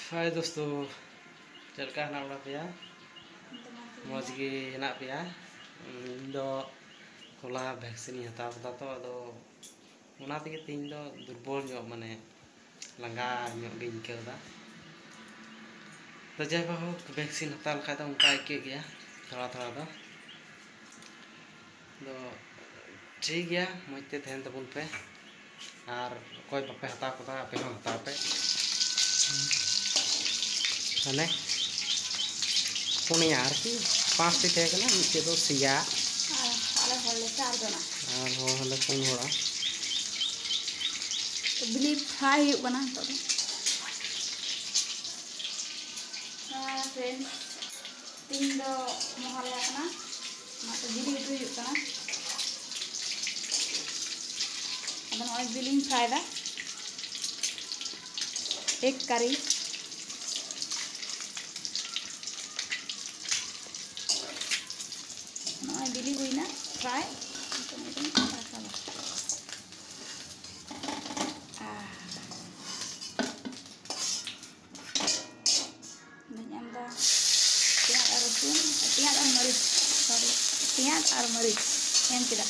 हाय दोस्तों, चलका हेना बड़ा पे मज गे हेना पे होला वैक्सीन हताव दा तो अदो उना तेगे तीन दो दुर्बल जो माने लंगा जो गिन केदा तो जय बाबू वैक्सीन हताव लखा तो उनका के गया थोड़ा थोड़ा दो ठीक गया मजते तहन तबुन पे और कोई बापे हताव कदा पे हताव पे माने पुनिया आरती 5 टी थे कना नीचे दो सिया आले होले 4 जना और हो हले 3 होड़ा तो बिली फ्राई हुई बना तो फ्रेंड्स 3 दो मोहल्ला कना माते बिली हुई कना अब नॉइस बिलिंग फ्राई दा एक करी बिली हुई ना फ्राई पियाज और मरीच सॉरी पियाज और मरीच एम किदा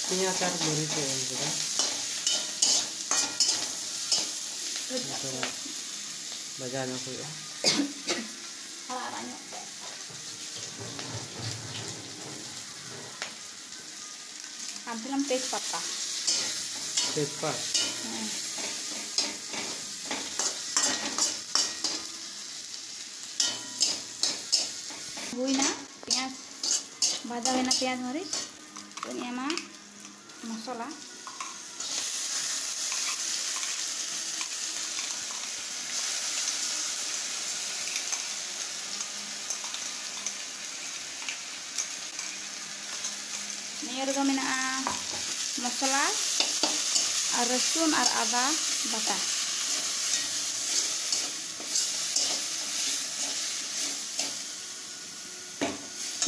पियाज और मरीच एम किदा बजा ना कोई ambil तेजपत्ता हुई ना प्याज भाजा हुई ना प्याज मरीच तो ini mah मसाला ini juga मसाला और रसुन और आदा बटा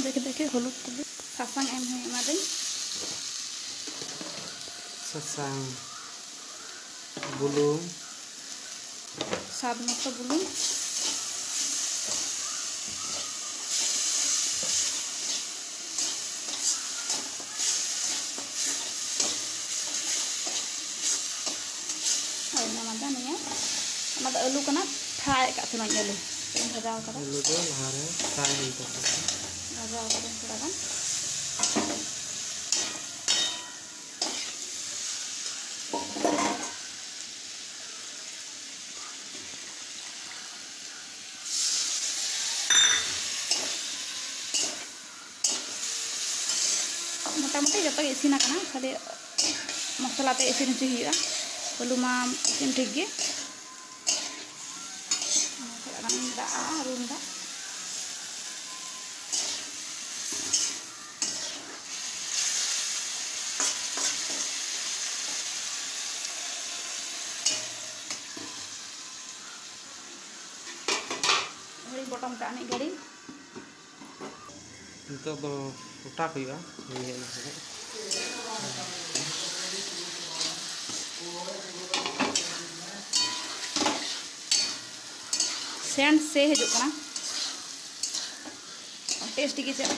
देखे देखे हलुद तबे सासांग एम हुई एमादे सासांग बुलुंग स्वाद मतो बुलुंग आलू कना फ्राई का थोड़ा आलू भजा का आलू दो लहारे फ्राई हुई तो भजा का थोड़ा गान मोटामुटी जब इसीना कना खाली मसाला ते इसीन चाहिए आलू मा इसीन ठीक गे runda ini potong ke anik garing itu do utak ya ini maksudnya सेंट से हजूक कना टेस्ट की चल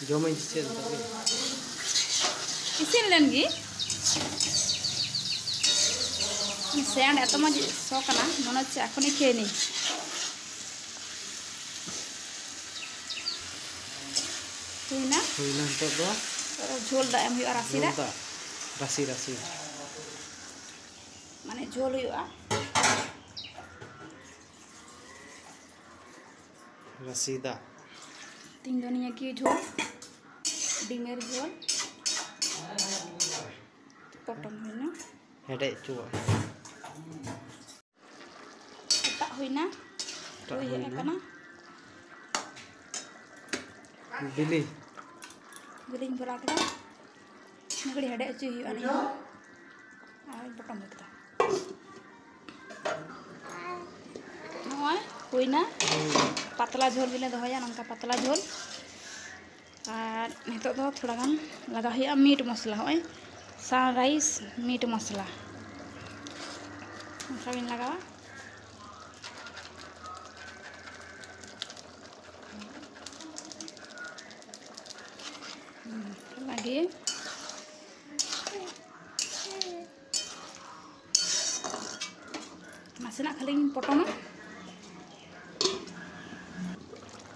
जो मैं जिससे इसे लेंगी सेंट एत मज सो कना मन से एखनी खेनी हुईना तो दो झोल दा एम हुआ राशि दा राशि माने झोल हुआ रसीदा 3 धनिया की झोल डिमेर झोल पटम हुईना हेडे चुआ ता हुईना तो ये कना बिली बिलिंग भरा के नगड़ी हेडे चु हुआ नहीं और पटम होता हुईना पतला झोल भी दहोया नंका पतला झोल और नितो दो थोड़ा गान लगा हुआ मीट मसला होय सनराइज मीट मसला मसला बिन लगावा lagi masih nak kali potong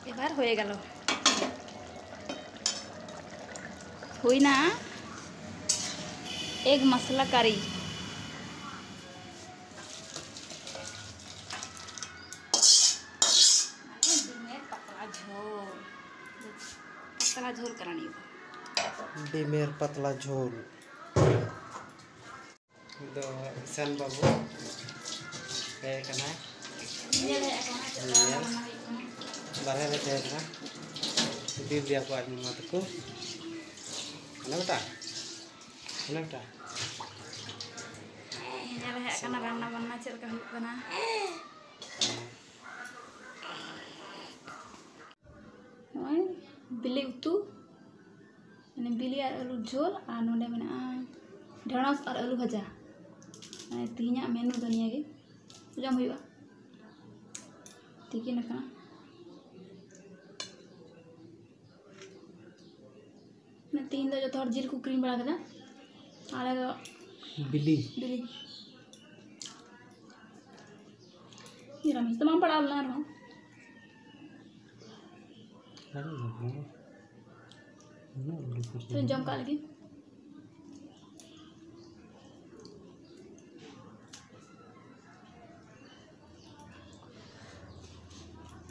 এবার হয়ে গেল हुई ना एग मसाला करी पतला झोल करानी डिमेर पतला झोल दो सन बाबू kayak kena barang ada kayak kena jadi dia buat mataku kenapa kenapa ini karena warna cerita karena बिली उतु माने बिली और आलू झोल और नोडे मेना ढेणस और आलू भाजा माने तीना मेनू दो निया गे जम हुआ ठीक है ना मैं तीन दो जो थोड़ा जीर को क्रीम बड़ा कदा आले दो बिली बिली ये रमेश तमाम बड़ा ना रहा तो जम का लगी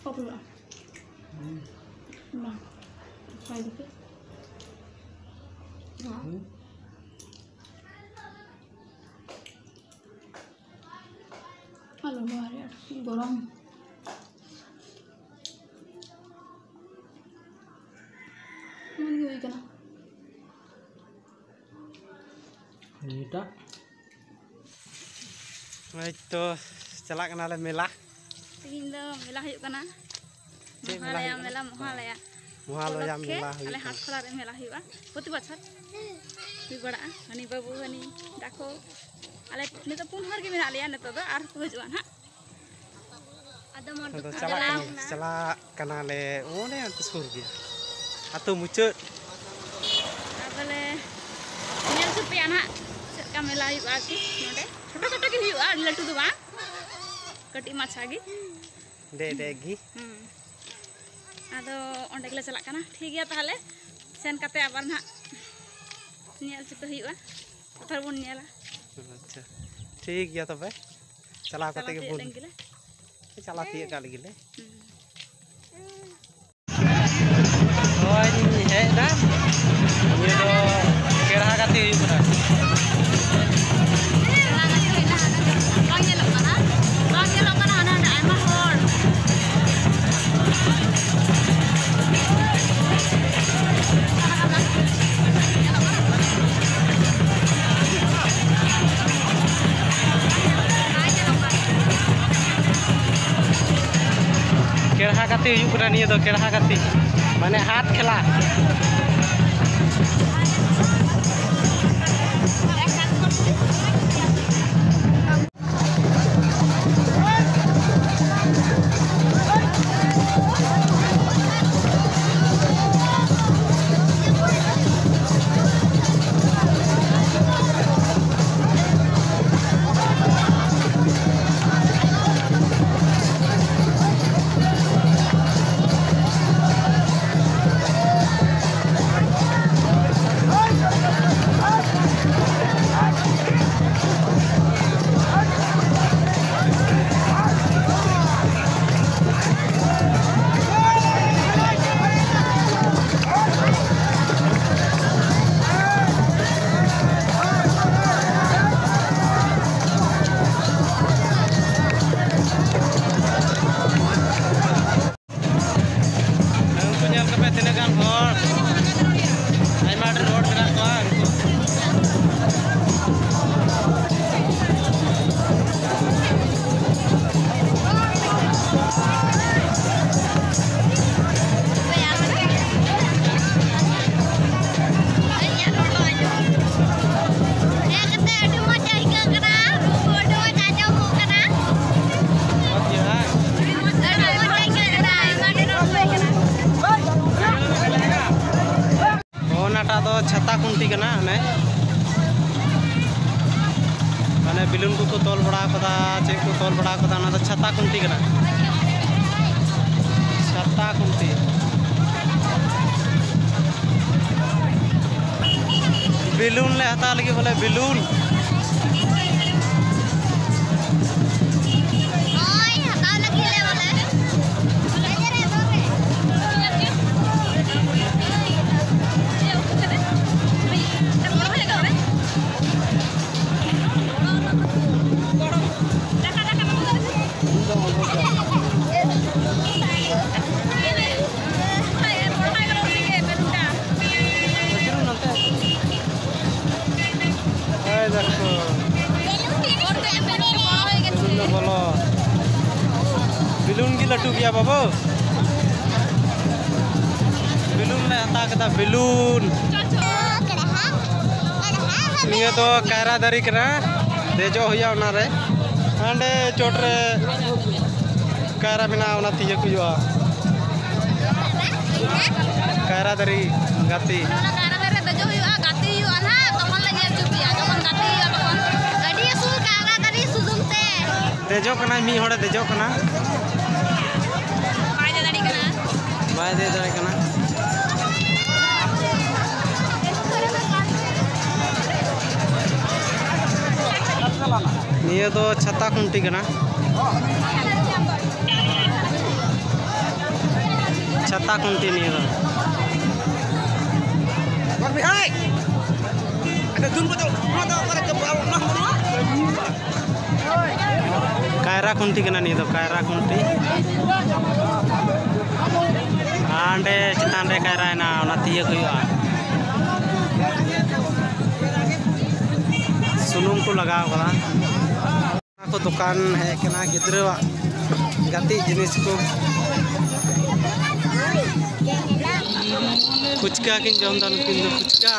apa lah nah kayak gitu nah halo hari gorong gimana ini dah itu celak kena le melah Tindo melah yuk kana mohalaya mohalaya melah ale hat kholar melah yuk proti bachar hui bada hani babu hani dako ale nito pun har ge mena leya nito do ar ko hijuan ha ada moduk celak kena le one ante sur ge atau mucut abale nyel supian ha ka melah yuk aki node छोटा छोटा के yuk ar latu do ba kati macha ge दे गी आदो ओंडे गले चला कना ठीक गया ताहले सेन कते आबार ना नेल चितो हुआ कथर बन नेला अच्छा ठीक गया तबे चला कते के बोल चला तिए काल गिले ओय नि हे ना ये तो केड़ा कते हुई केड़ा कते हुई पुरा निये दो केड़ा कते माने हाथ खेला छाता कुंटी कना ने माने बिलुन को तोल बड़ा कदा चे को तोल बड़ा कदा ना छाता कुंटी कना छाता कुंटी बिलुन ले हता लगी बोले बिलुन बोलो बिलुन की लटू गया बाबू बिलुन ले हता कदा बिलुन निया तो कायरा दारी कना देजो होया ओना रे हांडे चोट रे कायरा बिना ओना तिया कुजुआ कायरा दारी गाती कायरा दारी देजो होया गाती होया ना तमन लगे चुपिया जमन गाती होया तमन गाड़ी सुल कायरा दारी सुजुमते देजो कना मी होड़े देजो कना बाय दे दाड़ी कना निया तो छाता कुंटी कना छाता कुंटी निया तो कायरा कुंटी कना निया तो कायरा कुंटी आंडे चितान रे कायरा ना ओना तिया हुआ सुनुम को लगाव कदा को दुकान है कना गिद्रवा गाती जिनिस को फुचका किन जम दान किन दो फुचका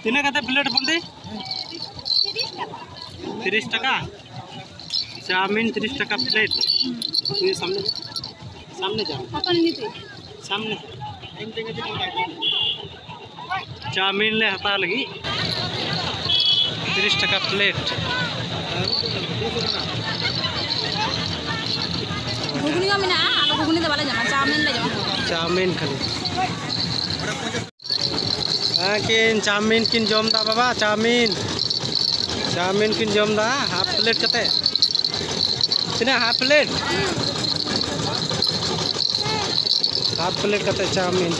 तीना कते प्लेट बुंदी 30 टका चाउमीन 30 टका प्लेट ये सामने सामने जा सामने चाउमीन ले हता लगी 30 टका प्लेट घुगनी का मिना आलू घुगनी दे वाला जाना चाउमीन ले जाओ चाउमीन खाली किन चाउमीन किन जम दा बाबा चाउमीन चाउमीन किन जम दा हाफ प्लेट कते तिना हाफ प्लेट कते चाउमीन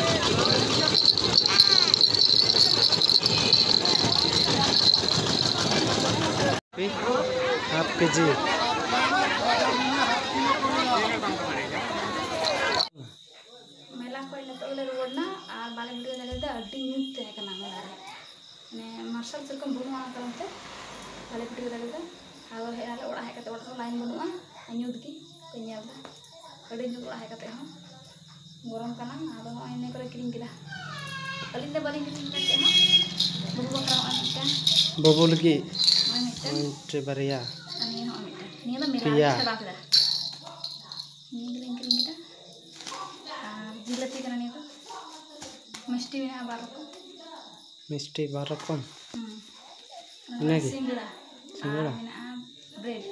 हाफ केजी मेला को नतोले रोडना और बाले वीडियो नेले अड्डी न्यूज तहे कना मेला रे ने मार्शल सरकम बुमा करते बाले वीडियो नेले आलो हे आले ओड़ा हे कते ओड़ा लाइन बनुआ न्यूज की पेnyalda अड्डी न्यूज ओड़ा हे कते हो गरम कना आलो इने करे किरिंग किला अलिन दे बाली किरिंग कते हो बुबु बकरा अनका बबुल की ते बरिया ani ho amita ni da मेला चला कदा ni किरिंग kita जिलेबी करना नहीं तो मिष्टी भी ना बारह को मिष्टी 12 रकम सिंगड़ा ब्रेड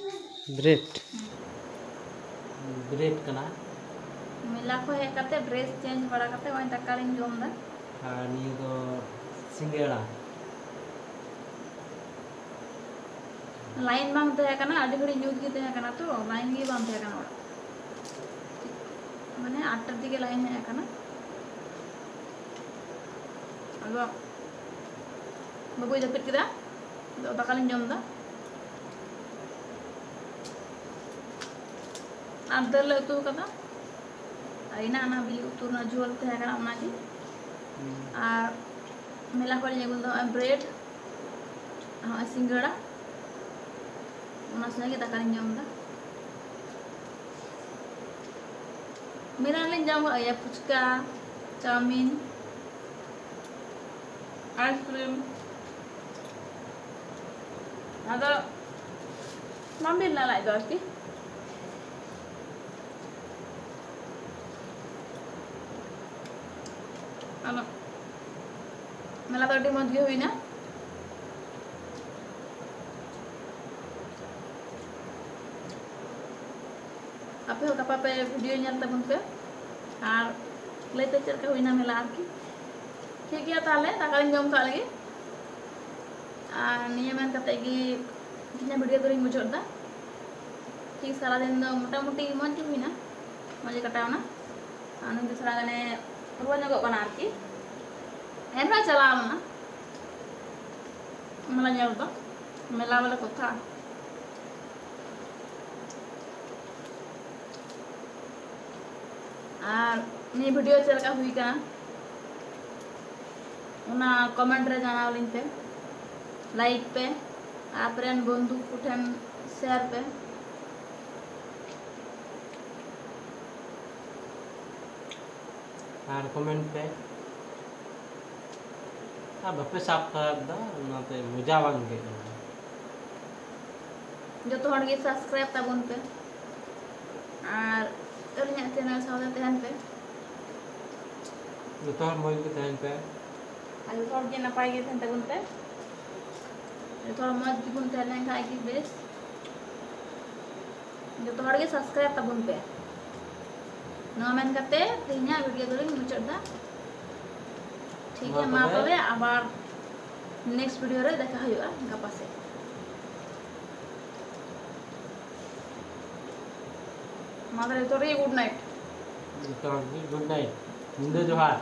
ब्रेड कना मेला को है कते ड्रेस चेंज बड़ा कते वहीं तक कालिंग जोम दा नि दो सिंगड़ा लाइन बांग तहे कना आडी घड़ी न्यूज की तहे कना तो लाइन की बांग तहे कना माने 8 दिके लाइन है कना अगो बाबू जपित किदा दाकालिन जम दा आदर ले उतु कदा आइना ना बिली उतु ना झोल तहे कना ओना की आ मेला को ले गुल दो ब्रेड हां सिंगड़ा ओना से के दाकालिन जम दा मेरा ले जाम या फुचका chow mein ice cream ada mampir lah like guys ano मेला तो मज गे हुई ना आपे हो कपा पे वीडियो नेल तबन पे और लेते चल के हुई ना मेला आरकी ठीक है ताले दाकालिन जम का लगे निया मेन कते गी किना वीडियो दो मुझे दा ठीक सारा दिन दो मोटा मोटी मज हुई ना मजे कटावना आनंद थोड़ा गने रुआ जगो बना आरकी एनवा चलावना मेला नेल दो मेला वाला कथा और नी वीडियो चल का हुई का उना कमेंट रे जानावलिन पे लाइक पे आपरेन बंधु कुठेन शेयर पे और कमेंट पे अब पे सब्सक्राइब दा उनाते मजा बांग के जो तो हड़ के सब्सक्राइब तबन पे और अलिया चैनल सावते तहन पे जो तो मोबाइल के तहन पे आलू थोड़ के नपाई के तहन तबन पे थोड़ा मज दिबुन तहन खाई की बेस जो तो हड़ के सब्सक्राइब तबन पे नवा मेन करते तिना वीडियो दो मुचाद दा ठीक है मा तबे आबार नेक्स्ट वीडियो रे देखा हुआ गापा से मादरे तो रे गुड नाइट गुड नाइट निंदा जोहार